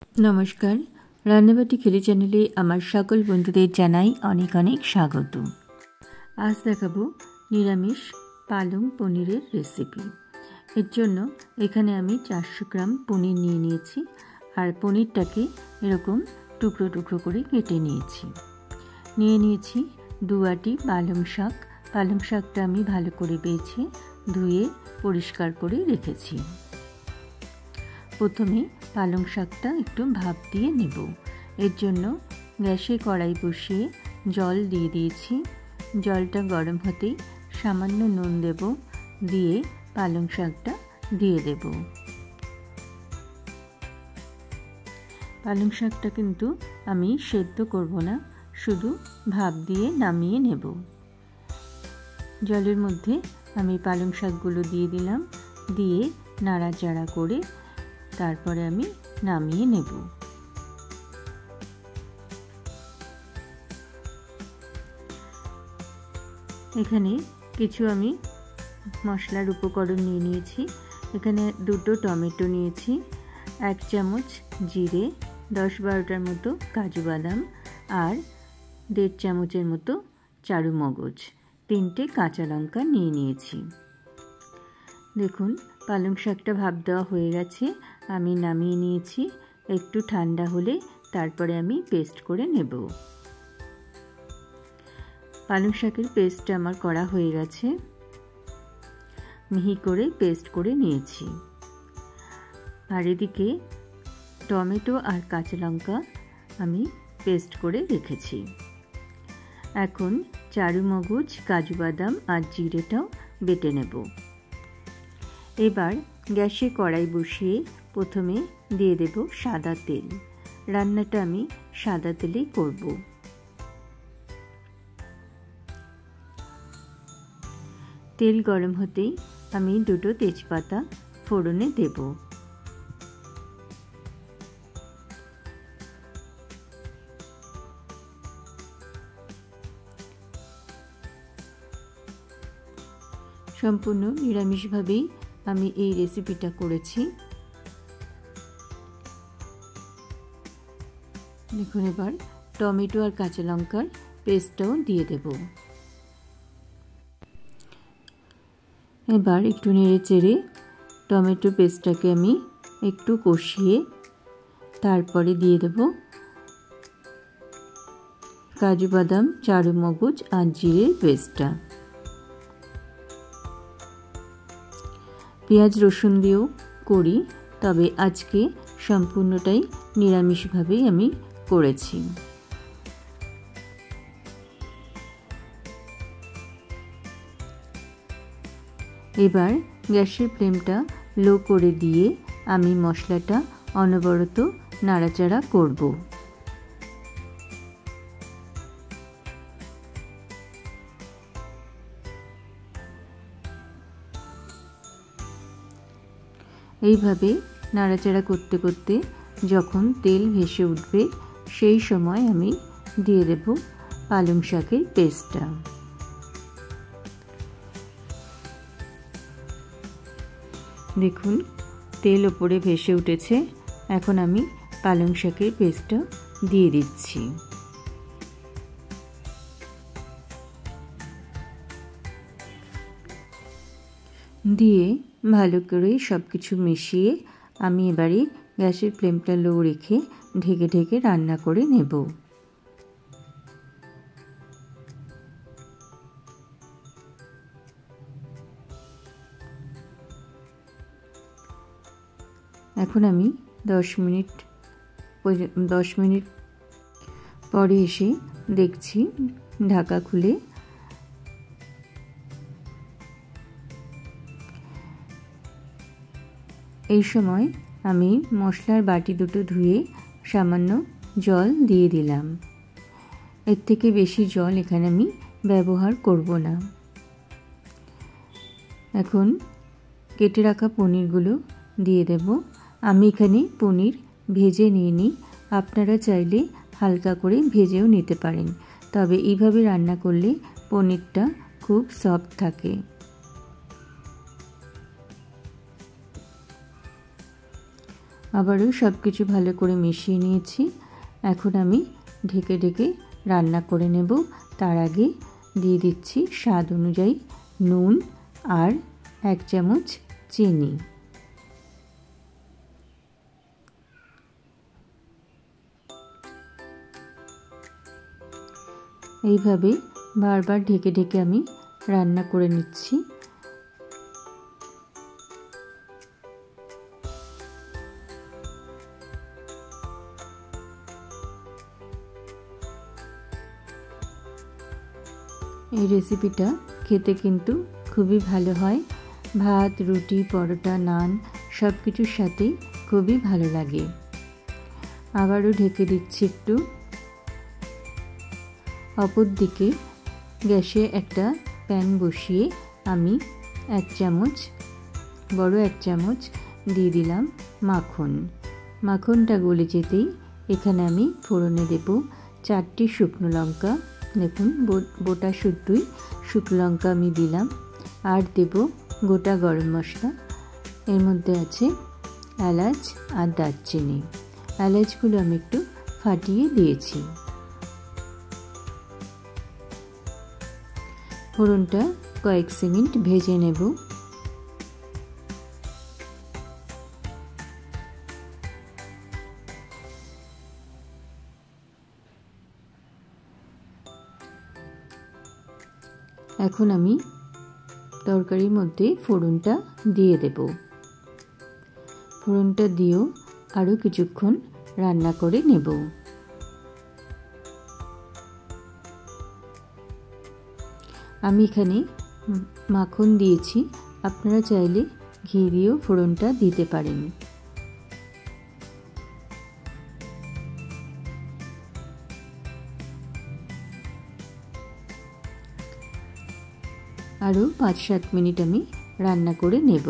नमस्कार रान्नाबाटी खेली चैनेले आमार सकल बंधुदेर जानाई अनेक अनेक स्वागत। आज देखाबो निरामिष पालং पनीरेर रेसिपि। एर जोन्नो एखाने आमी 400 ग्राम पनीर निये नियेछि आर पनीरटाके एरकम टुकरो टुकरो करे केटे नियेछि। 2 आटी पालং शाक। पालং शाकटा आमी भालो करे बेचे धुए परिष्कार करे रेखेछि। प्रथमे पालং शाकटा एकटू भाप दिए नेब। एर जोन्नो गैसे कड़ाई बसिए जल दिए दिएछि। जलटा गरम होतेई सामान्य नुन देब, दिए पालং शाकटा दिए देब। पालং शाकटा किन्तु आमी सेদ্ধ करब ना, शुधु भाप दिए नामिए नेब। जलेर मध्य आमी पालং शाकगुलो दिए दिलाम, दिए नाड़ाचाड़ा करे तारपरे आमी नामिए नेब। एखाने किछु आमी मशलार उपकरण निये नियेछि। एखाने 2টো टमेटो नियेछि, 1 चामच जिरे, 10-12टार मतो काजू बादाम और 1.5 चामचेर मतो चारु मगज, 3টে काँचा लंका निये नियेछि। देखुन पालং शाकटा भाप देওয়া হয়ে গেছে, আমি নামিয়ে নিয়েছি। একটু ঠান্ডা হলে তারপরে আমি পেস্ট করে নেব। পালং শাকের পেস্টটা আমার করা হয়ে গেছে, মিহি করে পেস্ট করে নিয়েছি। আর এদিকে টমেটো আর কাঁচা লঙ্কা আমি পেস্ট করে রেখেছি। এখন চারু মগজ, কাজু বাদাম আর জিরেটাও বেটে নেব। এবার গ্যাসে কড়াই বসিয়ে প্রথমে দিয়ে দেব সাদা তেল। রান্নাটা আমি সাদা তেলেই করব। তেল গরম হতেই আমি 2টো তেজপাতা ফোড়নে দেব। সম্পূর্ণ নিরামিষভাবেই আমি এই রেসিপিটা করেছি। দেখুন এবার টমেটো আর কাঁচা লঙ্কার পেস্টটাও দিয়ে দেব। এবার একটু নেড়ে চেড়ে টমেটো পেস্টটাকে আমি একটু কষিয়ে তারপরে দিয়ে দেব কাজু বাদাম, চারু মগজ আর জিরের পেস্টটা। পেঁয়াজ রসুন দিয়েও করি, তবে আজকে সম্পূর্ণটাই নিরামিষভাবেই আমি করেছি। এবার গ্যাসের ফ্লেমটা লো করে দিয়ে আমি মশলাটা অনবরত নাড়াচাড়া করব। এইভাবে নাড়াচাড়া করতে করতে যখন তেল ভেসে উঠবে সেই সময় আমি দিয়ে দেব পালং শাকের পেস্টটা। দেখুন তেল ওপরে ভেসে উঠেছে, এখন আমি পালং শাকের পেস্টটা দিয়ে দিচ্ছি। দিয়ে ভালো করে সব কিছু মিশিয়ে আমি এবারে গ্যাসের ফ্লেমটা লো রেখে ঢেকে ঢেকে রান্না করে নেব। এখন আমি 10 মিনিট পরে এসে দেখছি ঢাকা খুলে। এই সময় আমি মশলার বাটি দুটো ধুয়ে সামান্য জল দিয়ে দিলাম। এর থেকে বেশি জল এখানে আমি ব্যবহার করব না। এখন কেটে রাখা পনিরগুলো দিয়ে দেব। আমি এখানে পনির ভেজে নিইনি, আপনারা চাইলে হালকা করে ভেজেও নিতে পারেন, তবে এইভাবে রান্না করলে পনিরটা খুব সফট থাকে। আবারও সব কিছু ভালো করে মিশিয়ে নিয়েছি। এখন আমি ঢেকে ঢেকে রান্না করে নেব। তার আগে দিয়ে দিচ্ছি স্বাদ অনুযায়ী নুন আর 1 চামচ চিনি। এইভাবে বারবার ঢেকে ঢেকে আমি রান্না করে নিচ্ছি। এই রেসিপিটা খেতে কিন্তু খুবই ভালো হয়। ভাত, রুটি, পরোটা, নান সব কিছুর সাথেই খুবই ভালো লাগে। আবারও ঢেকে দিচ্ছি একটু। অপর দিকে গ্যাসে একটা প্যান বসিয়ে আমি 1 চামচ, বড় 1 চামচ দিয়ে দিলাম মাখন। মাখনটা গলে যেতেই এখানে আমি ফোড়নে দেব 4টি শুকনো লঙ্কা। দেখুন গোটা শুদ্ধই শুকনো লঙ্কা আমি দিলাম। আর দেব গোটা গরম মশলা। এর মধ্যে আছে এলাচ আর দারচিনি। এলাচগুলো আমি একটু ফাটিয়ে দিয়েছি। ফোড়নটা কয়েক সেকেন্ড ভেজে নেব। এখন আমি তরকারির মধ্যে ফোড়নটা দিয়ে দেব। ফোড়নটা দিয়েও আরও কিছুক্ষণ রান্না করে নেব। আমি এখানে মাখন দিয়েছি, আপনারা চাইলে ঘি দিয়েও ফোড়নটা দিতে পারেন। আরও 5-7 মিনিট আমি রান্না করে নেব।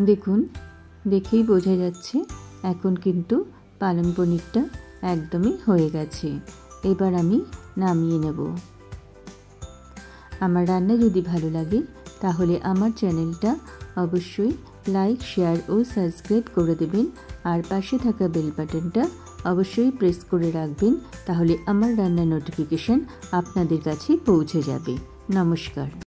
দেখুন, দেখেই বোঝা যাচ্ছে এখন কিন্তু পালং পনিরটা একদমই হয়ে গেছে। এবার আমি নামিয়ে নেব। আমার রান্না যদি ভালো লাগে তাহলে আমার চ্যানেলটা অবশ্যই লাইক, শেয়ার ও সাবস্ক্রাইব করে দেবেন। আর পাশে থাকা বেল বাটনটা অবশ্যই প্রেস করে রাখবেন, তাহলে আমার রান্নার নোটিফিকেশন আপনাদের কাছে পৌঁছে যাবে। নমস্কার।